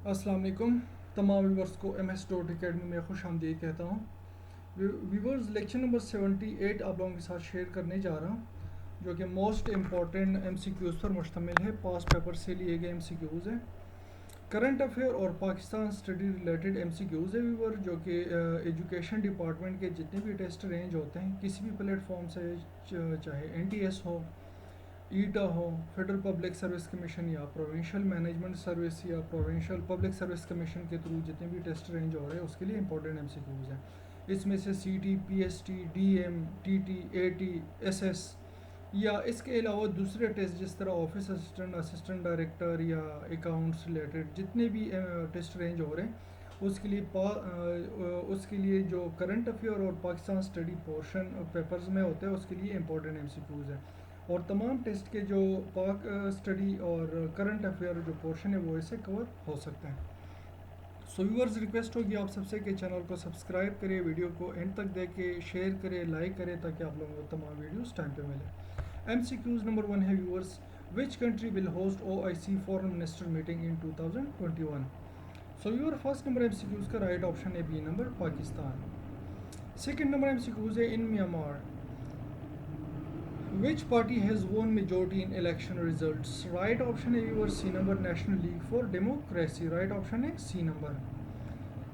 अस्सलाम वालेकुम। तमाम व्यूवर्स को एम एस डॉट अकेडमी में खुश आमदीद कहता हूँ। व्यूवर्स, लेक्चर नंबर 78 आप लोगों के साथ शेयर करने जा रहा हूँ, जो कि most important MCQs पर मुश्तमिल है। पास पेपर से लिए गए एम सी क्यूज़ हैं, करंट अफेयर और Pakistan study related MCQs है व्यूवर, जो कि एजुकेशन डिपार्टमेंट के जितने भी टेस्ट रेंज होते हैं किसी भी प्लेटफॉर्म से, चाहे एन टी एस हो, ईटा हो, फेडरल पब्लिक सर्विस कमीशन या प्रोविंशियल मैनेजमेंट सर्विस या प्रोविंशियल पब्लिक सर्विस कमीशन के थ्रू जितने भी टेस्ट रेंज हो रहे हैं उसके लिए इंपॉर्टेंट एम सी क्यूज़ हैं। इसमें से C T, P S T, D M, T T, A T, S S या इसके अलावा दूसरे टेस्ट जिस तरह ऑफिस असिस्टेंट, असिस्टेंट डायरेक्टर या अकाउंट्स रिलेटेड जितने भी टेस्ट रेंज हो रहे हैं उसके लिए जो करंट अफेयर और पाकिस्तान स्टडी पोर्शन पेपर्स में होते हैं उसके लिए इंपॉर्टेंट एम सी क्यूज़ हैं। और तमाम टेस्ट के जो पाक स्टडी और करंट अफेयर जो पोर्शन है वो इससे कवर हो सकते हैं। सो व्यूअर्स, रिक्वेस्ट होगी आप सबसे कि चैनल को सब्सक्राइब करें, वीडियो को एंड तक देखें, शेयर करें, लाइक करें, ताकि आप लोगों को तमाम वीडियोस टाइम पे मिले। एम सी क्यूज़ नंबर 1 है viewers, which country will host O I C foreign minister meeting in 2021। So viewer, first number MCQs का राइट ऑप्शन है B number, Pakistan. Second number MCQs है in Myanmar, which party has won majority in election results? Right option है viewer C number, National League for Democracy. Right option है C number.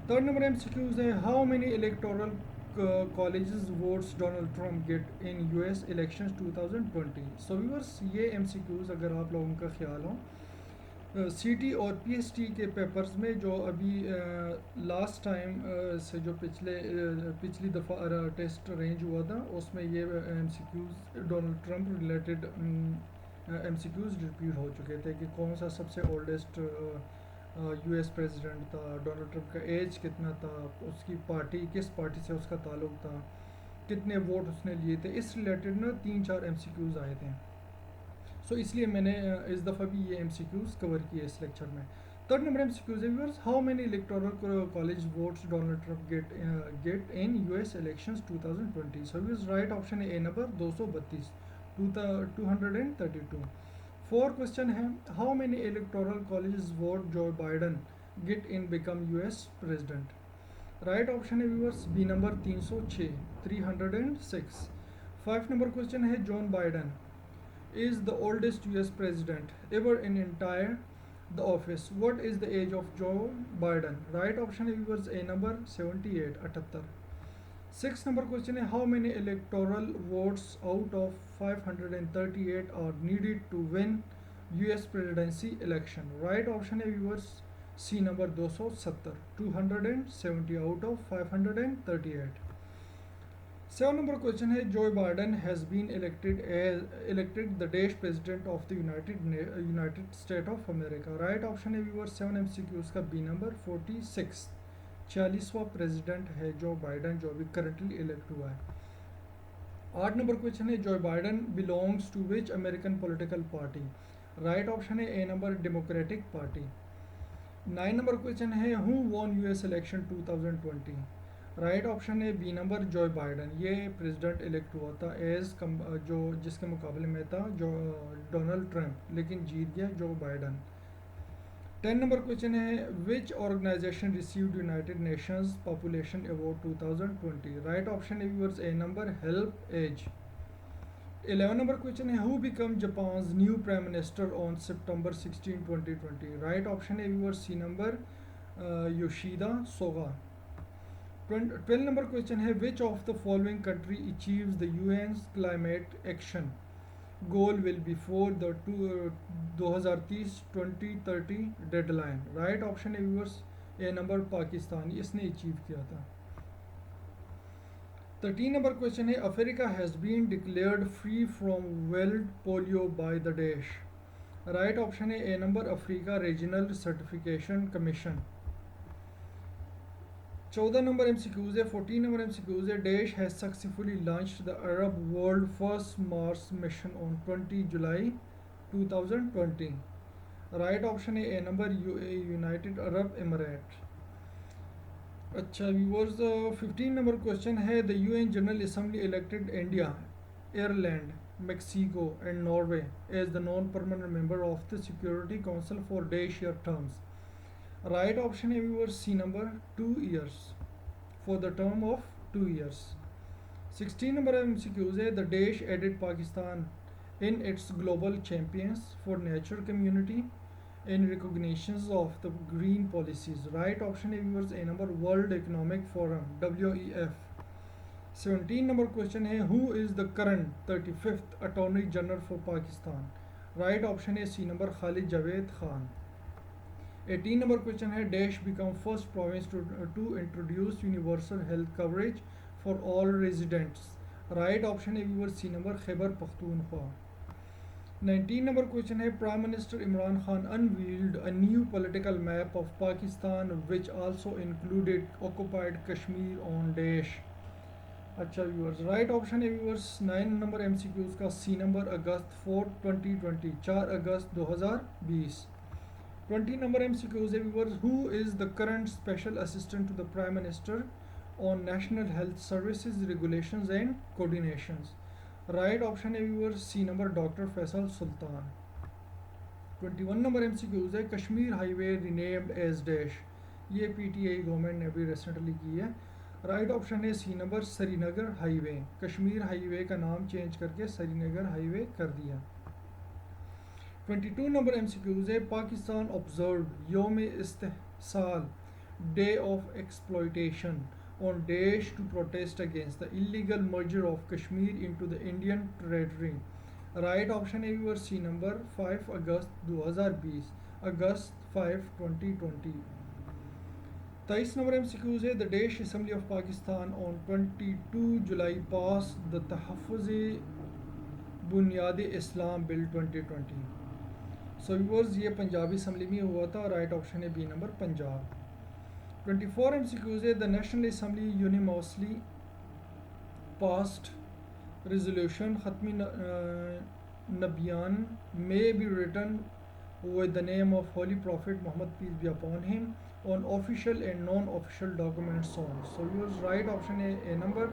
Third number MCQs है, how many electoral colleges votes Donald Trump get in US elections 2020। So viewers, ये MCQs अगर आप लोगों का ख्याल हो, सी टी और पी एस टी के पेपर्स में जो अभी लास्ट टाइम से जो पिछली दफ़ा टेस्ट रेंज हुआ था उसमें ये MCQs Donald Trump related MCQs repeat हो चुके थे कि कौन सा सबसे ओल्डेस्ट यू एस प्रेसिडेंट था, डोनाल्ड ट्रंप का एज कितना था, उसकी पार्टी किस पार्टी से उसका ताल्लुक था, कितने वोट उसने लिए थे, इस रिलेटेड ना 3-4 एम सी क्यूज़ आए थे। सो इसलिए मैंने इस दफ़ा भी ये एम सी क्यूज़ कवर किए इस लेक्चर में। Third number MCQs है viewers, how many electoral college votes Donald Trump get in US elections 2020। So viewers, right option है ए नंबर, 232, 232। फोर क्वेश्चन है, how many electoral college vote Joe Biden get in become US president. Right option है viewers B number, 306, 306। Five number question है, John Biden is the oldest US president ever in entire the office. What is the age of Joe Biden? Right option है viewers A number, 78, 78। Sixth number question है, how many electoral votes out of 538 are needed to win US presidency election? Right option है viewers C number, 270, 270 out of 538। Seven number question है, Joe Biden has been elected the dash president of the United State of America. Right option है viewer 7 MCQs का B number, 46, 46वां president है Joe Biden, जो अभी currently elect हुआ है। आठ नंबर क्वेश्चन है, Joe Biden belongs to which American political party. Right option है A number, Democratic Party. 9 number question है, who won US election 2020। Right option है बी नंबर, जो बाइडन, ये प्रेसिडेंट इलेक्ट हुआ था जो जिसके मुकाबले में था जो डोनाल्ड ट्रंप, लेकिन जीत गया जो बाइडन। 10 नंबर क्वेश्चन है, which organization received United Nations Population Award 2020। Right option है viewers A number, HelpAge. 11 number question है, who become Japan's new prime minister on सितंबर 16, 2020। राइट ऑप्शन है viewers C number, Yoshida Soga. 12 number question है, which of the following country achieves the UN climate action goal will before the 2030 2030 deadline. Right option है viewers A number, Pakistan, इसने achieve किया था। 13 number question है, Africa has been declared free from world polio by the dash. Right option है A number, Africa Regional Certification Commission. 14 number MCQs है, 14 number MCQs है, dash has successfully launched the Arab world first Mars mission on 20 जुलाई 2020। Right option है A number, United Arab Emirate. अच्छा viewers, 15 number question है, the UN general assembly elected India, Ireland, Mexico and Norway as the non permanent member of the security council for dash year terms. Right option A viewers, C number 2 years, for the term of 2 years. 16 number MCQs है, the Desh added Pakistan in its global champions for nature community in recognitions of the green policies. Right option A viewers, A number World Economic Forum WEF. 17 number question है, who is the current 35th Attorney General for Pakistan? Right option A, C number Khalid Javed Khan. 18 number question है, Dash become first province to introduce universal health coverage for all residents. Right option A viewers, C number Khyber Pakhtunkhwa. 19 number question है, Prime Minister Imran Khan unveiled a new political map of Pakistan which also included occupied Kashmir on Dash. अच्छा viewers, right option है viewers 9 number MCQs का, C number अगस्त 4 2020, 4 अगस्त 2020. 20 number MCQs है viewers, who is the current special assistant to the prime minister on national health services regulations and coordinations. Right option है viewers, C number doctor Faisal Sultan. 21 number MCQs है, Kashmir highway renamed as dash. ये PTI government ने अभी recently की है. Right option है C number Srinagar highway. Kashmir highway का नाम चेंज करके श्रीनगर हाईवे कर दिया. 22 नंबर एमसीक्यूज है, Pakistan observe Youm Istehsal day of exploitation on dash to protest against the illegal merger of Kashmir into the Indian territory. Right option है व्यूअर, सी नंबर 5 अगस्त 2020, अगस्त 5 2020. 23 नंबर एमसीक्यूज है, the dash assembly of Pakistan on 22 जुलाई pass the Tahaffuz Bunyad Islam bill 2020. So viewers, ये Punjabi assembly में हुआ था. Right option है बी नंबर पंजाब. 24 एमसीक्यूज है, the national assembly unanimously passed resolution ख़त्मी नबियान may be written with the name of Holy Prophet Muhammad peace be upon him on official and non-official documents on. So yours right option A number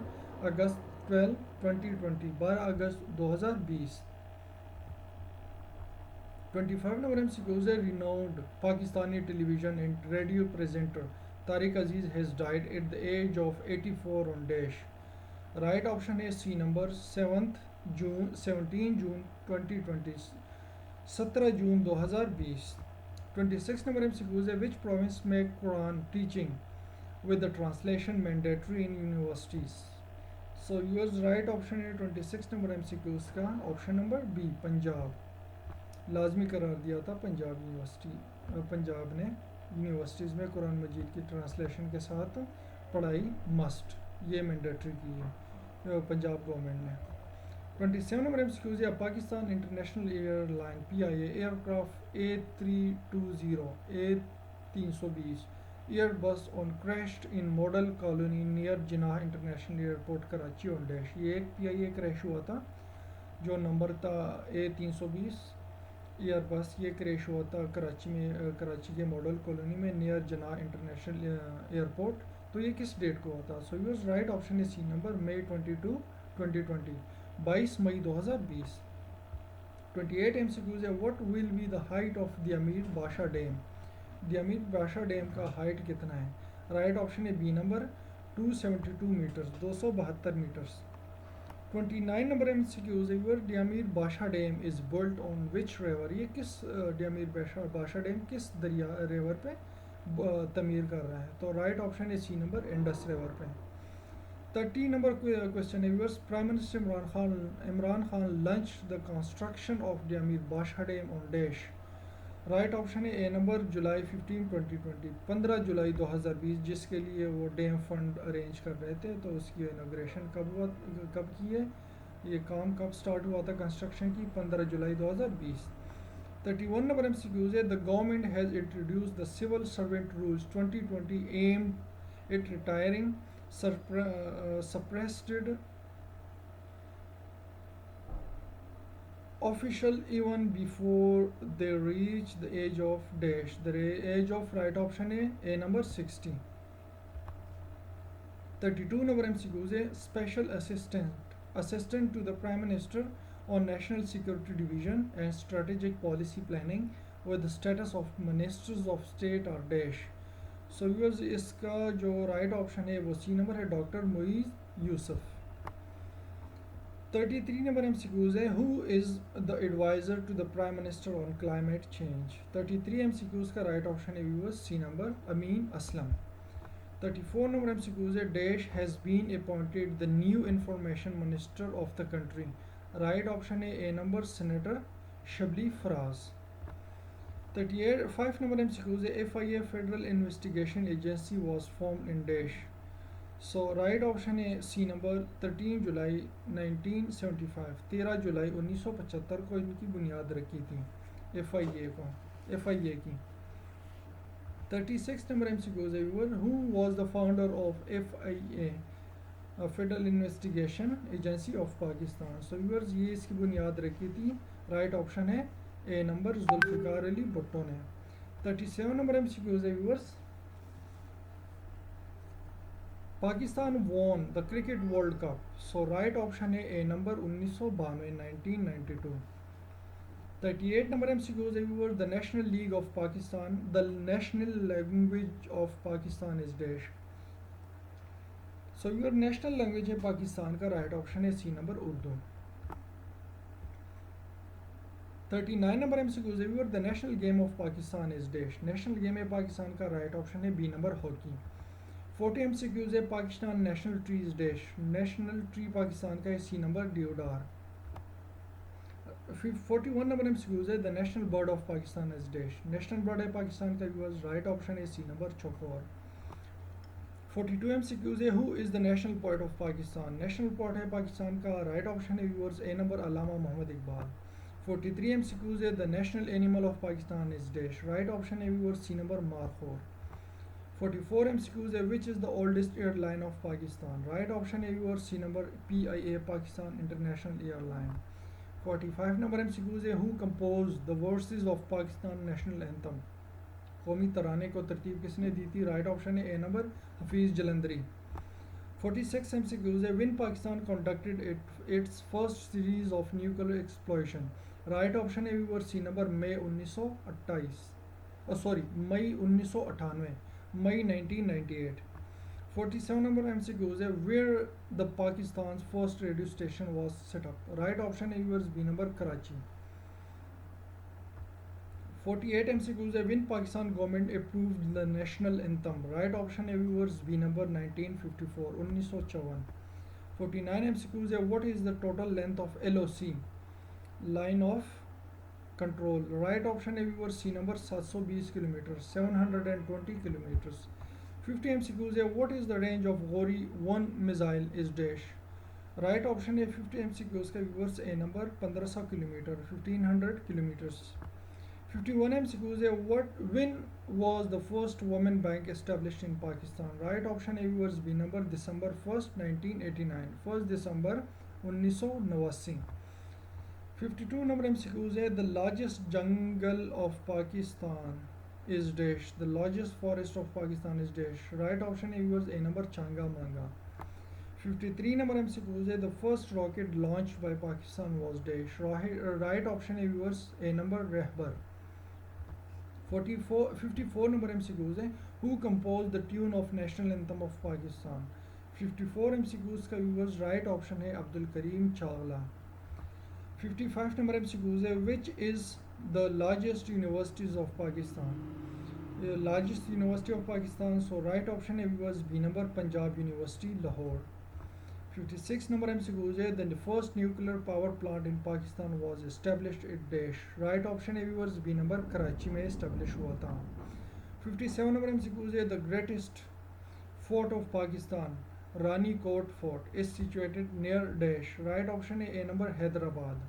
August 12 2020, 12 August 2020. 25 number MCQs है, renowned Pakistani television and radio presenter Tariq Aziz has died at the age of 84 on dash. Right option है C number 17 June 2020, 17 जून 2020. 26 number MCQs है, विच province में Quran teaching with the translation mandatory in universities. So yours right option है 26 number MCQs का option number B Punjab. लाजमी करार दिया था Punjab university, Punjab ने यूनिवर्सिटीज़ में कुरान मजीद की ट्रांसलेशन के साथ पढ़ाई मस्ट, ये मैंडेटरी की है पंजाब गवर्नमेंट ने. 27 नंबर एमसीक्यूज है, Pakistan international airline PIA aircraft A320 A320 Airbus on crashed in model colony near Jinnah international airport Karachi on dash. ये एक PIA क्रैश हुआ था, जो नंबर था A320 एयरबस. ये क्रैश हुआ था कराची में, कराची के मॉडल कॉलोनी में नियर जिनाह इंटरनेशनल एयरपोर्ट. तो ये किस डेट को हुआ था? सो यूज राइट ऑप्शन है सी नंबर मई 22 2020, 22 मई 2020. 28 एमसीक्यूज है, what will be the height of the Amir Basha dam. The Amir Basha dam का हाइट कितना है? राइट ऑप्शन है B number 272 meters, 272 meters. 29 number MCQs है, the Amir Basha dam is built on which river. ये किस the Amir Basha dam किस दरिया रिवर पे तमीर कर रहा है? तो राइट ऑप्शन है सी नंबर इंडस रिवर पे. 30 नंबर क्वेश्चन है, prime minister Imran Khan launch the construction of the Amir Basha dam on dash. Right option है ए नंबर जुलाई 15 2020, 15 जुलाई 2020, जिसके लिए वो डैम फंड अरेंज कर रहे थे. तो उसकी इनॉग्रेशन कब हुआ, कब की है, ये काम कब स्टार्ट हुआ था कंस्ट्रक्शन की? 15 जुलाई 2020. 31 नंबर एमसीक्यूज है, the government has introduce the civil servant rules 2020 aimed at retiring suppressed official even before they reach the age of dash. The age of right option है A number 60. 32 number MCQs है, special assistant to the prime minister on national security division and strategic policy planning with the status of ministers of state are dash. So viewers इसका जो right option है वो C number है, doctor Moeed Yusuf. 33 number MCQs है, who is the adviser to the prime minister on climate change. 33 MCQs का right option है viewers C number Amin Aslam. 34 number MCQs है, dash has been appointed the new information minister of the country. Right option है A number senator Shibli Faraz. 38 5 number MCQs है, FIA federal investigation agency was formed in dash. So right option है C number 13 जुलाई 1975, 13 जुलाई 1975 को इनकी बुनियाद रखी थी FIA की। 36 number MCQs है viewer, who was the founder of FIA federal investigation agency of Pakistan. So viewers ये इसकी बुनियाद रखी थी, राइट ऑप्शन है ए नंबर जुल्फ़िकार अली भुट्टो ने। 37 नंबर एमसीक्यूज है viewers, Pakistan won the cricket world cup. So right option है ए नंबर 1992 1992। 38 नंबर एमसीक्यूज है viewer, the national league of Pakistan, the national language of Pakistan is dash. So viewer national language है पाकिस्तान का right option है C number Urdu. 39 number MCQs है viewer, the national game of Pakistan is dash. National game है पाकिस्तान का right option है B number hockey. 40 MCQs है, Pakistan national tree is dash. National tree Pakistan का है C number deodar. 41 number MCQs है, the national bird of Pakistan is dash. National bird है पाकिस्तान का viewers, right option है सी नंबर चौकोर। 42 एमसीक्यूज है, who is the national poet of Pakistan. National poet है पाकिस्तान का राइट ऑप्शन है viewers A number Allama Mohammad Iqbal. 43 MCQs है, the national animal of Pakistan is dash. Right option है viewers C number markhor. 44 MCQs है, which is the oldest airline of Pakistan. Right option है viewers C number PIA Pakistan international airline. 45 number MCQs है, who compose the versus of Pakistan national anthem. कौमी तराने को तरतीब किसने दी थी। Right option है A number Hafeez Jalandhari. 46 MCQs है, when Pakistan conducted its first series of nuclear exploration. Right option है व्यूअर्स सी नंबर मई 1998, मई 1998। 47 नंबर एमसीक्यूज है, where the Pakistan first radio station was set up. Right option है viewers B number Karachi. 48 MCQs है, when Pakistan government approved the national anthem. Right option है viewers B number 1954, 1954। 49 MCQs है, what is the total length of LOC, line of control. Right option है viewers C number 720 kilometer, 720 kilometers. 50 MCQs है, what is the range of Ghauri 1 missile is dash. Right option है 50 MCQs का viewers A number 1500 kilometer, 1500 kilometers. 51 MCQs है, what when was the first women bank established in Pakistan. Right option है viewers B number दिसंबर 1 1989, 1 दिसंबर 1989। 52 number MCQs है, the largest jungle of Pakistan is dash. The largest forest of Pakistan is dash. Right option है viewers A number चांगा मांगा। 53 number MCQs है, the first rocket launch by Pakistan was dash. Right option है viewers A number रहबर। 54 number MCQs है, who compose the tune of national anthem of Pakistan. 54 MCQs का viewers right option है Abdul Karim Chawla. 55 number MCQs है, which is the largest universities of Pakistan. Largest university of Pakistan. So right option है viewers B number Punjab University Lahore. 56 number MCQs है, the first nuclear power plant in Pakistan was established at dash. Right option है viewers B number Karachi में establish हुआ था। 57 number MCQs है, the greatest fort of Pakistan Rani Kot fort is situated near dash. Right option है A number Hyderabad.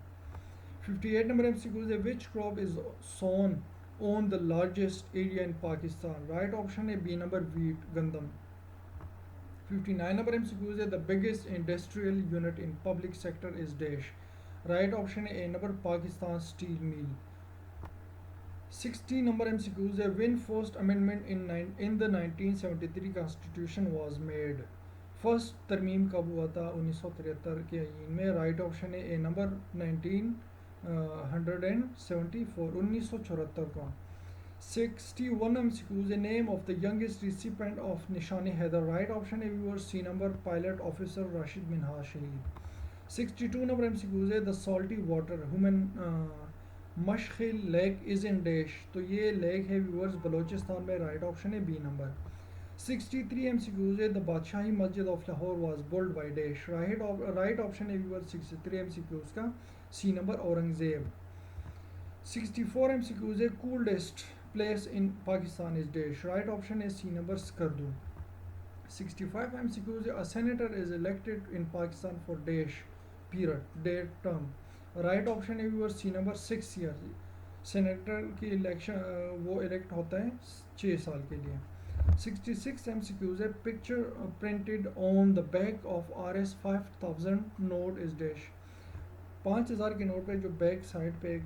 58 number MCQs है, which crop is sown on the largest area in Pakistan. Right option है B number wheat, गंदम। 59 number MCQs है, the biggest industrial unit in public sector is dash. Right option है A number Pakistan steel mill. 60 number MCQs है, when first amendment in the 1973 constitution was made. First तरमीम कब हुआ था 1973 के आइन में। राइट ऑप्शन है ए नंबर 19 174 1974 का। 61 MCQs, a name of the youngest recipient of Nishani Haider. Right option A viewers, C number pilot officer Rashid Minhaj Shaheed. 62 number MCQs, the salty water human Mashkel lake is in dash, तो ये lake है viewers Balochistan में। Right option है B number. 63 MCQs, the Badshahi Masjid of Lahore was built by dash. Right option है viewers 63 MCQs का C number Aurangzeb. 64 MCQs, coolest place in Pakistan is dash. Right option is C number Skardu. 65 MCQs, a senator is elected in Pakistan for dash period, day term. Right option है viewers C number 6 year. Senator की election वो elect होता है 6 साल के लिए। 66 MCQs, है picture printed on the back of RS 5000 note is dash. 5000 के नोट पे जो बैक साइड पे एक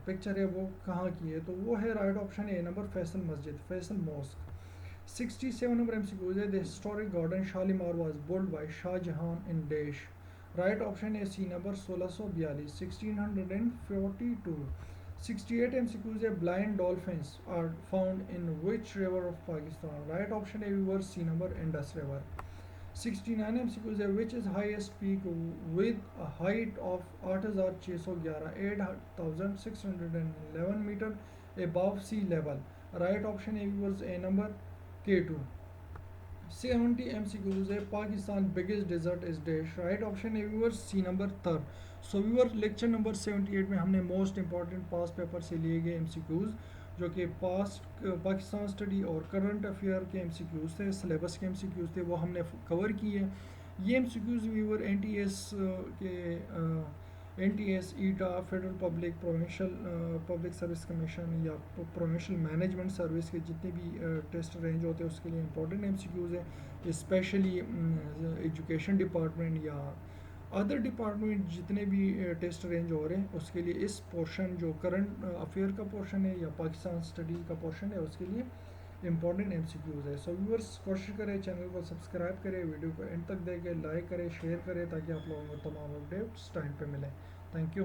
पिक्चर है वो कहाँ की है, तो वो है right option A number Faisal Masjid, Faisal mosque. 67 number MCQs, है the historic garden Shalimar was built by Shahjahan in dash. Right option है सी नंबर 1642 1642। 68 MCQs, है blind dolphins are found in which river of Pakistan. Right option है viewer C number Indus river. 69 MCQs, है which is highest peak with a height of 8611 8611 metre above sea level. Right option है viewers A number K2। 70 MCQs, है Pakistan biggest desert is dash. Right option है viewers C number third. So viewer lecture number 78 में हमने most important पास paper से लिए गए MCQs जो कि पास्ट पाकिस्तान स्टडी और करंट अफेयर के MCQs थे, सिलेबस के MCQs थे, वो हमने कवर किए। ये MCQs viewer NTS ETEA federal public provincial public service commission या प्रोविंशियल मैनेजमेंट सर्विस के जितने भी टेस्ट रेंज होते हैं उसके लिए इंपॉर्टेंट MCQs हैं। स्पेशली एजुकेशन डिपार्टमेंट या अदर डिपार्टमेंट जितने भी टेस्ट रेंज हो रहे हैं उसके लिए इस पोर्शन जो करंट अफेयर का पोर्शन है या पाकिस्तान स्टडी का पोर्शन है उसके लिए इंपॉर्टेंट MCQs है। सो व्यूअर्स कोशिश करें चैनल को सब्सक्राइब करें, वीडियो को एंड तक देखें, लाइक करें, शेयर करें ताकि आप लोगों को तमाम अपडेट्स टाइम पे मिलें। Thank you.